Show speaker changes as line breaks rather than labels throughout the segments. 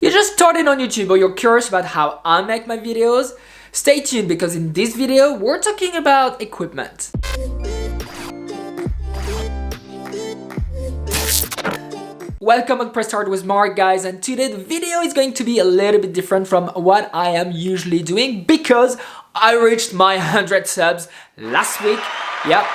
You just started on YouTube or you're curious about how I make my videos? Stay tuned because in this video, we're talking about equipment. Welcome on Press Start with Marc, guys, and today the video is going to be a little bit different from what I am usually doing because I reached my 100 subs last week. Yep,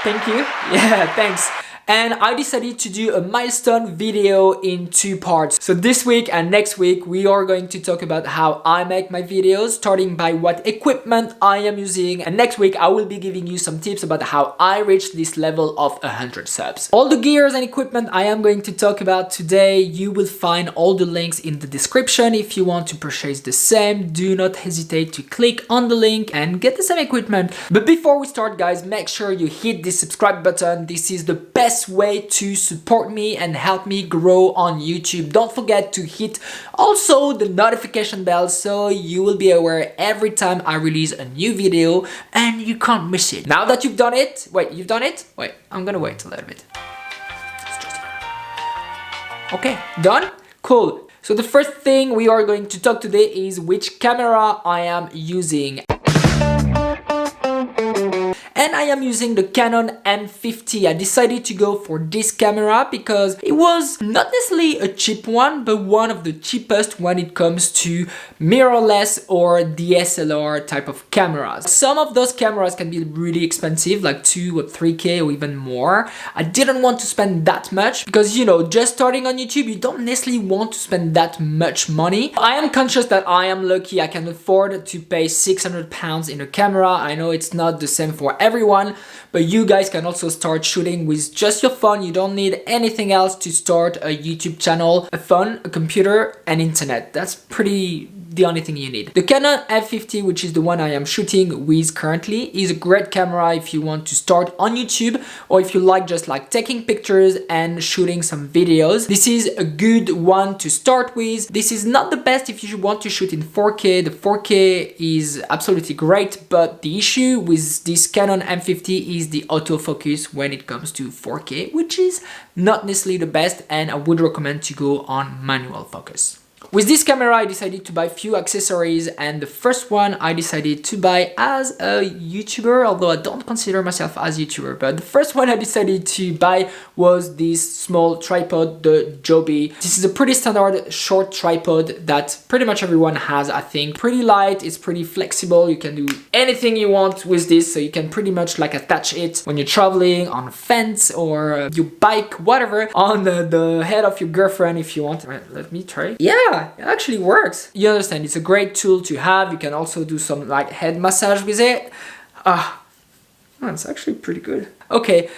thank you. Yeah, thanks. And I decided to do a milestone video in two parts. So this week and next week, we are going to talk about how I make my videos, starting by what equipment I am using. And next week, I will be giving you some tips about how I reached this level of 100 subs. All the gears and equipment I am going to talk about today, you will find all the links in the description. If you want to purchase the same, do not hesitate to click on the link and get the same equipment. But before we start, guys, make sure you hit the subscribe button. This is the best way to support me and help me grow on YouTube. Don't forget to hit also the notification bell so you will be aware every time I release a new video and you can't miss it. Now that you've done it, you've done it? Wait, I'm gonna wait a little bit. Okay, done? Cool. So the first thing we are going to talk today is which camera I am using. And I am using the Canon M50. I decided to go for this camera because it was not necessarily a cheap one, but one of the cheapest when it comes to mirrorless or DSLR type of cameras. Some of those cameras can be really expensive, like 2 or 3K or even more. I didn't want to spend that much because, you know, just starting on YouTube, you don't necessarily want to spend that much money. I am conscious that I am lucky. I can afford to pay £600 in a camera. I know it's not the same for everyone, but you guys can also start shooting with just your phone. You don't need anything else to start a YouTube channel, a phone, a computer, and internet. That's pretty the only thing you need. The Canon F50, which is the one I am shooting with currently, is a great camera if you want to start on YouTube or if you like just like taking pictures and shooting some videos. This is a good one to start with. This is not the best if you want to shoot in 4K. The 4K is absolutely great, but the issue with this Canon M50 is the autofocus when it comes to 4K, which is not necessarily the best, and I would recommend to go on manual focus. With this camera, I decided to buy a few accessories, and the first one I decided to buy as a YouTuber, although I don't consider myself as a YouTuber, but the first one I decided to buy was this small tripod, the Jobby. This is a pretty standard short tripod that pretty much everyone has, I think. Pretty light, it's pretty flexible, you can do anything you want with this, so you can pretty much like attach it when you're traveling, on a fence, or your bike, whatever, on the head of your girlfriend if you want. Right, let me try. Yeah! It actually works. You understand, it's a great tool to have. You can also do some like head massage with it. It's actually pretty good. Okay,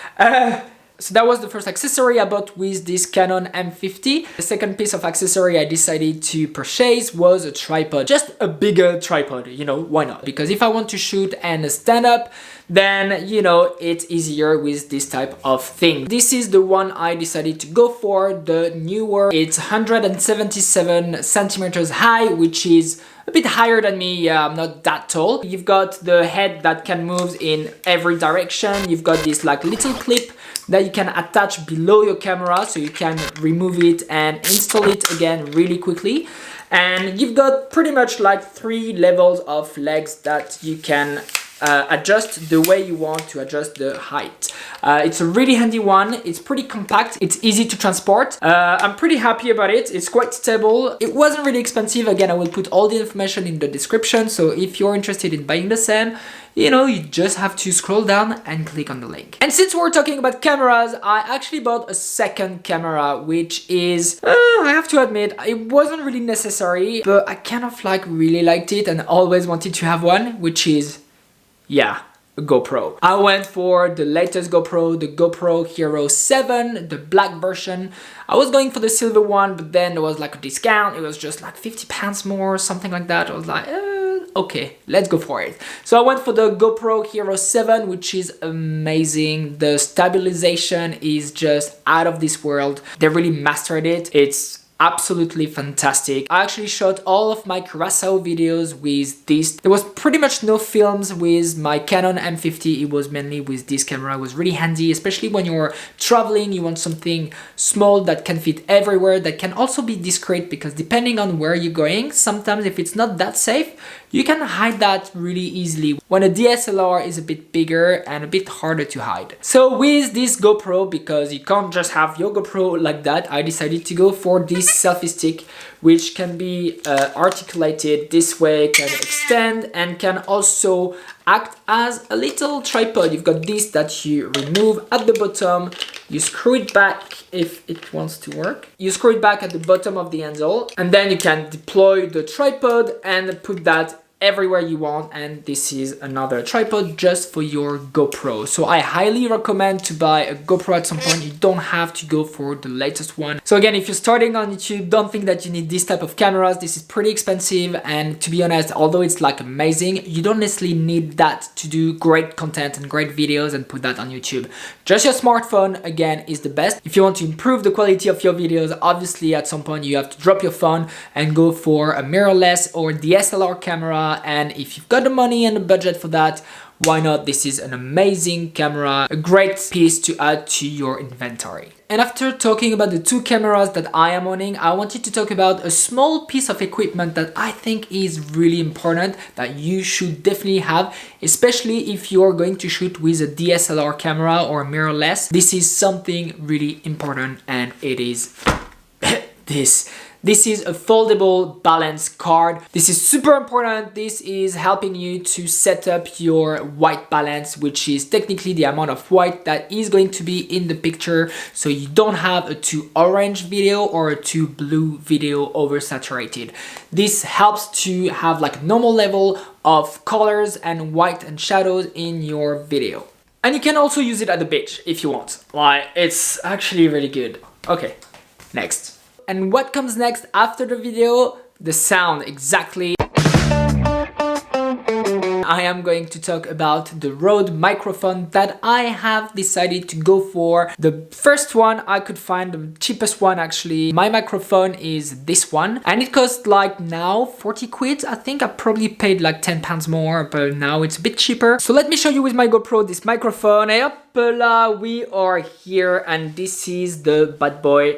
so that was the first accessory I bought with this Canon M50. The second piece of accessory I decided to purchase was a tripod. Just a bigger tripod, you know, why not? Because if I want to shoot and stand up, then, you know, it's easier with this type of thing. This is the one I decided to go for, the Neewer. It's 177 centimeters high, which is a bit higher than me. Yeah, I'm not that tall. You've got the head that can move in every direction. You've got this like little clip that you can attach below your camera so you can remove it and install it again really quickly. And you've got pretty much like 3 levels of legs that you can adjust the way you want to adjust the height. It's a really handy one. It's pretty compact. It's easy to transport. I'm pretty happy about it. It's quite stable. It wasn't really expensive. Again, I will put all the information in the description. So if you're interested in buying the same, you know, you just have to scroll down and click on the link. And since we're talking about cameras, I actually bought a second camera, which is, I have to admit, it wasn't really necessary, but I kind of like really liked it and always wanted to have one, which is, yeah, a GoPro. I went for the latest GoPro, the GoPro Hero 7, the black version. I was going for the silver one, but then there was like a discount. It was just like £50 more, something like that. I was like, okay, let's go for it. So I went for the GoPro Hero 7, which is amazing. The stabilization is just out of this world. They really mastered it. It's absolutely fantastic. I actually shot all of my Curacao videos with this. There was pretty much no films with my Canon M50. It was mainly with this camera. It was really handy, especially when you're traveling, you want something small that can fit everywhere, that can also be discreet, because depending on where you're going, sometimes if it's not that safe, you can hide that really easily when a DSLR is a bit bigger and a bit harder to hide. So with this GoPro, because you can't just have your GoPro like that, I decided to go for this selfie stick, which can be articulated this way, can extend, and can also act as a little tripod. You've got this that you remove at the bottom, you screw it back if it wants to work. You screw it back at the bottom of the handle, and then you can deploy the tripod and put that everywhere you want. And this is another tripod just for your GoPro. So I highly recommend to buy a GoPro at some point. You don't have to go for the latest one. So again, if you're starting on YouTube, don't think that you need this type of cameras. This is pretty expensive, and to be honest, although it's like amazing, you don't necessarily need that to do great content and great videos and put that on YouTube. Just your smartphone, again, is the best. If you want to improve the quality of your videos, obviously at some point you have to drop your phone and go for a mirrorless or DSLR camera. And if you've got the money and the budget for that, why not? This is an amazing camera, a great piece to add to your inventory. And after talking about the two cameras that I am owning, I wanted to talk about a small piece of equipment that I think is really important, that you should definitely have, especially if you're going to shoot with a DSLR camera or a mirrorless. This is something really important, and it is this. This is a foldable balance card. This is super important. This is helping you to set up your white balance, which is technically the amount of white that is going to be in the picture, so you don't have a too orange video or a too blue video oversaturated. This helps to have like a normal level of colors and white and shadows in your video. And you can also use it at the beach if you want. Like, it's actually really good. Okay, next. And what comes next after the video? The sound, exactly. I am going to talk about the Rode microphone that I have decided to go for. The first one I could find, the cheapest one actually. My microphone is this one, and it costs like now 40 quid. I think I probably paid like £10 more, but now it's a bit cheaper. So let me show you with my GoPro this microphone. Et hop, we are here, and this is the bad boy.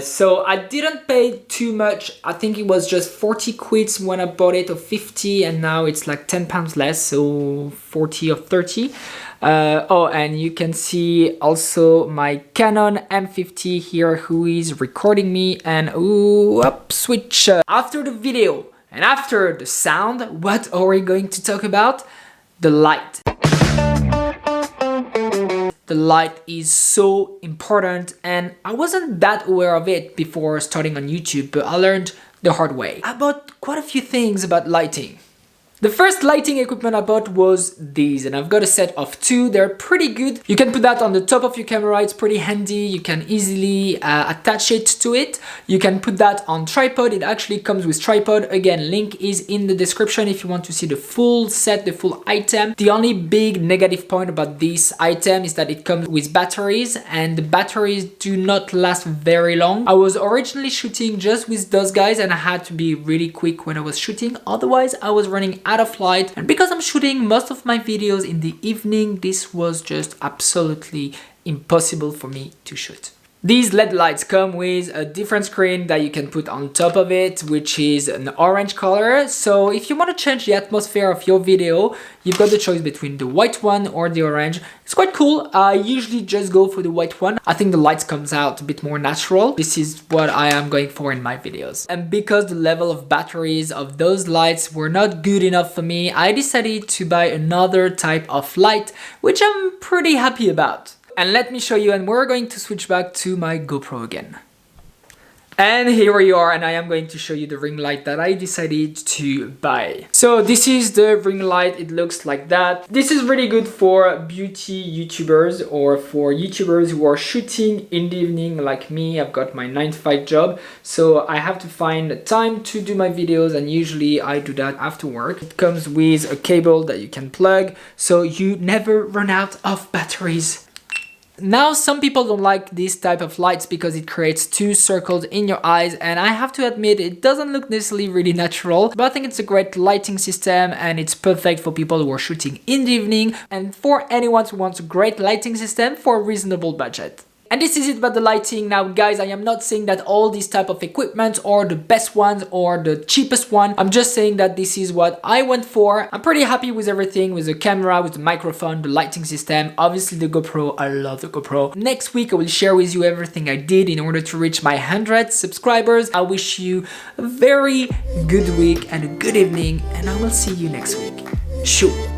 So I didn't pay too much. I think it was just 40 quids when I bought it, or 50, and now it's like £10 less, so 40 or 30. Oh, and you can see also my Canon M50 here, who is recording me, and ooh, up, switch. After the video and after the sound, what are we going to talk about? The light. The light is so important, and I wasn't that aware of it before starting on YouTube, but I learned the hard way. I bought quite a few things about lighting. The first lighting equipment I bought was these, and I've got a set of two. They're pretty good. You can put that on the top of your camera. It's pretty handy. You can easily attach it to it. You can put that on tripod. It actually comes with tripod. Again, link is in the description if you want to see the full set, the full item. The only big negative point about this item is that it comes with batteries, and the batteries do not last very long. I was originally shooting just with those guys, and I had to be really quick when I was shooting. Otherwise, I was running out of light, and because I'm shooting most of my videos in the evening, this was just absolutely impossible for me to shoot. These LED lights come with a different screen that you can put on top of it, which is an orange color. So if you want to change the atmosphere of your video, you've got the choice between the white one or the orange. It's quite cool. I usually just go for the white one. I think the light comes out a bit more natural. This is what I am going for in my videos. And because the level of batteries of those lights were not good enough for me, I decided to buy another type of light, which I'm pretty happy about. And let me show you, and we're going to switch back to my GoPro again. And here we are, and I am going to show you the ring light that I decided to buy. So this is the ring light. It looks like that. This is really good for beauty YouTubers or for YouTubers who are shooting in the evening like me. I've got my 9-to-5 job, so I have to find time to do my videos, and usually I do that after work. It comes with a cable that you can plug, so you never run out of batteries. Now, some people don't like this type of lights because it creates two circles in your eyes, and I have to admit it doesn't look necessarily really natural, but I think it's a great lighting system and it's perfect for people who are shooting in the evening and for anyone who wants a great lighting system for a reasonable budget. And this is it about the lighting. Now guys, I am not saying that all these type of equipment are the best ones or the cheapest one. I'm just saying that this is what I went for. I'm pretty happy with everything, with the camera, with the microphone, the lighting system, obviously the GoPro. I love the GoPro. Next week I will share with you everything I did in order to reach my 100 subscribers. I wish you a very good week and a good evening, and I will see you next week. Shoo!